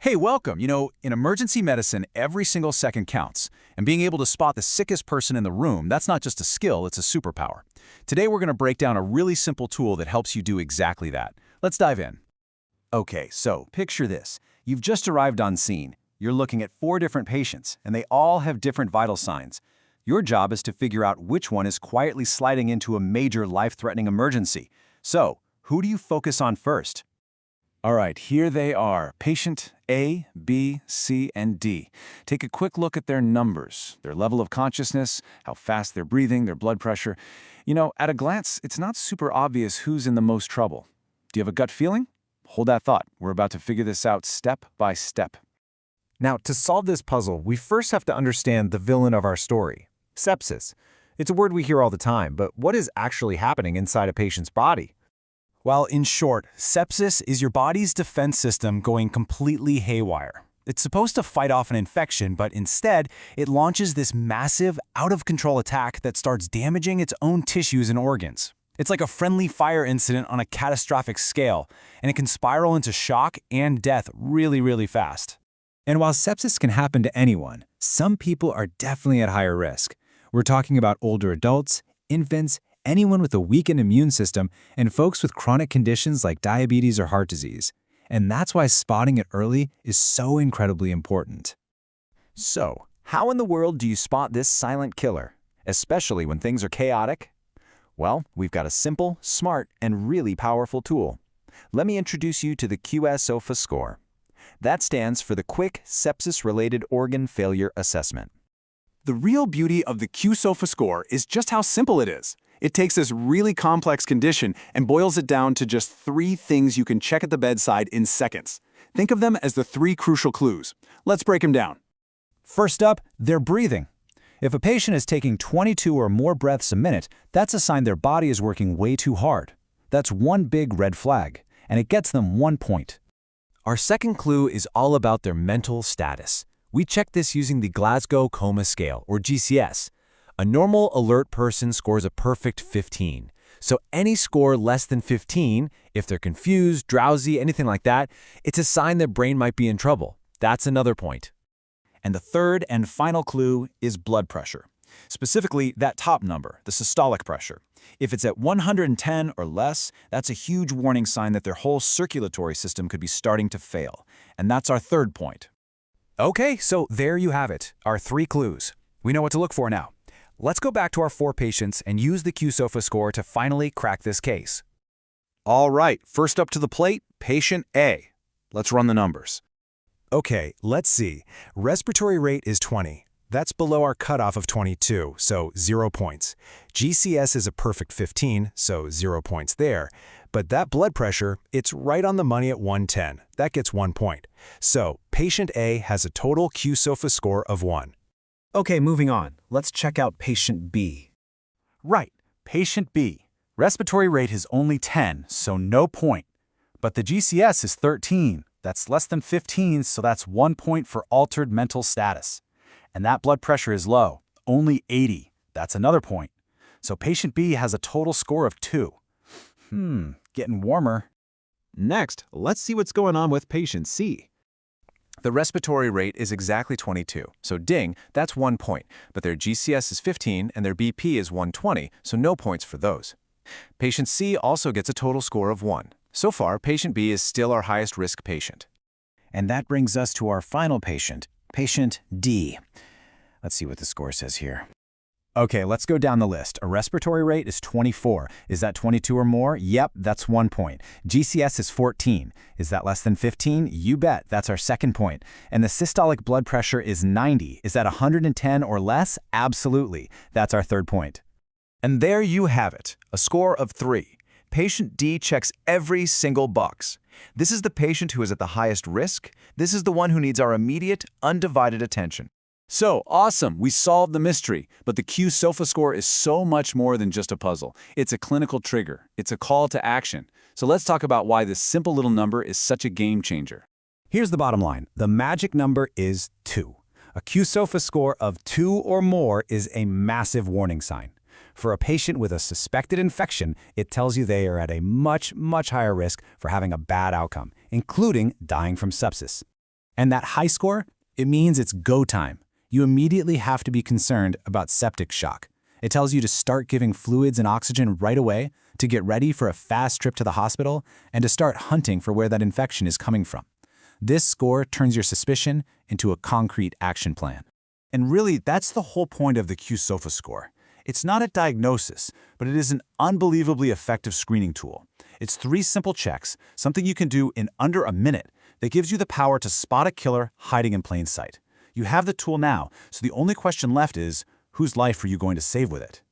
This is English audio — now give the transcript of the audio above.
Hey, welcome. In emergency medicine, every single second counts. And being able to spot the sickest person in the room, that's not just a skill, it's a superpower. Today, we're going to break down a really simple tool that helps you do exactly that. Let's dive in. Okay, so picture this. You've just arrived on scene. You're looking at 4 different patients, and they all have different vital signs. Your job is to figure out which one is quietly sliding into a major life-threatening emergency. So, who do you focus on first? All right, here they are. Patient A, B, C, and D. Take a quick look at their numbers, their level of consciousness, how fast they're breathing, their blood pressure. At a glance, it's not super obvious who's in the most trouble. Do you have a gut feeling? Hold that thought. We're about to figure this out step by step. Now, to solve this puzzle, we first have to understand the villain of our story, sepsis. It's a word we hear all the time, but what is actually happening inside a patient's body? Well, in short, sepsis is your body's defense system going completely haywire. It's supposed to fight off an infection, but instead, it launches this massive, out-of-control attack that starts damaging its own tissues and organs. It's like a friendly fire incident on a catastrophic scale, and it can spiral into shock and death really, really fast. And while sepsis can happen to anyone, some people are definitely at higher risk. We're talking about older adults, infants, anyone with a weakened immune system, and folks with chronic conditions like diabetes or heart disease. And that's why spotting it early is so incredibly important. So, how in the world do you spot this silent killer, especially when things are chaotic? Well, we've got a simple, smart, and really powerful tool. Let me introduce you to the qSOFA score. That stands for the Quick Sepsis-Related Organ Failure Assessment. The real beauty of the qSOFA score is just how simple it is. It takes this really complex condition and boils it down to just 3 things you can check at the bedside in seconds. Think of them as the 3 crucial clues. Let's break them down. First up, their breathing. If a patient is taking 22 or more breaths a minute, that's a sign their body is working way too hard. That's one big red flag, and it gets them 1 point. Our second clue is all about their mental status. We check this using the Glasgow Coma Scale, or GCS. A normal, alert person scores a perfect 15. So any score less than 15, if they're confused, drowsy, anything like that, it's a sign their brain might be in trouble. That's another point. And the third and final clue is blood pressure. Specifically, that top number, the systolic pressure. If it's at 110 or less, that's a huge warning sign that their whole circulatory system could be starting to fail. And that's our third point. Okay, so there you have it, our 3 clues. We know what to look for now. Let's go back to our 4 patients and use the qSOFA score to finally crack this case. All right, first up to the plate, patient A. Let's run the numbers. Okay, let's see. Respiratory rate is 20. That's below our cutoff of 22, so 0 points. GCS is a perfect 15, so 0 points there. But that blood pressure, it's right on the money at 110. That gets 1 point. So patient A has a total qSOFA score of 1. Okay, moving on. Let's check out patient B. Right, patient B. Respiratory rate is only 10, so no point. But the GCS is 13. That's less than 15, so that's 1 point for altered mental status. And that blood pressure is low, only 80. That's another point. So patient B has a total score of 2. Getting warmer. Next, let's see what's going on with patient C. The respiratory rate is exactly 22, so ding, that's 1 point, but their GCS is 15 and their BP is 120, so no points for those. Patient C also gets a total score of 1. So far, patient B is still our highest risk patient. And that brings us to our final patient, patient D. Let's see what the score says here. Okay, let's go down the list. A respiratory rate is 24. Is that 22 or more? Yep, that's 1 point. GCS is 14. Is that less than 15? You bet, that's our second point. And the systolic blood pressure is 90. Is that 110 or less? Absolutely. That's our third point. And there you have it, a score of 3. Patient D checks every single box. This is the patient who is at the highest risk. This is the one who needs our immediate, undivided attention. So, awesome, we solved the mystery, but the qSOFA score is so much more than just a puzzle. It's a clinical trigger. It's a call to action. So let's talk about why this simple little number is such a game changer. Here's the bottom line. The magic number is 2. A qSOFA score of 2 or more is a massive warning sign. For a patient with a suspected infection, it tells you they are at a much, much higher risk for having a bad outcome, including dying from sepsis. And that high score, it means it's go time. You immediately have to be concerned about septic shock. It tells you to start giving fluids and oxygen right away, to get ready for a fast trip to the hospital, and to start hunting for where that infection is coming from. This score turns your suspicion into a concrete action plan. And really, that's the whole point of the qSOFA score. It's not a diagnosis, but it is an unbelievably effective screening tool. It's 3 simple checks, something you can do in under a minute, that gives you the power to spot a killer hiding in plain sight. You have the tool now, so the only question left is, whose life are you going to save with it?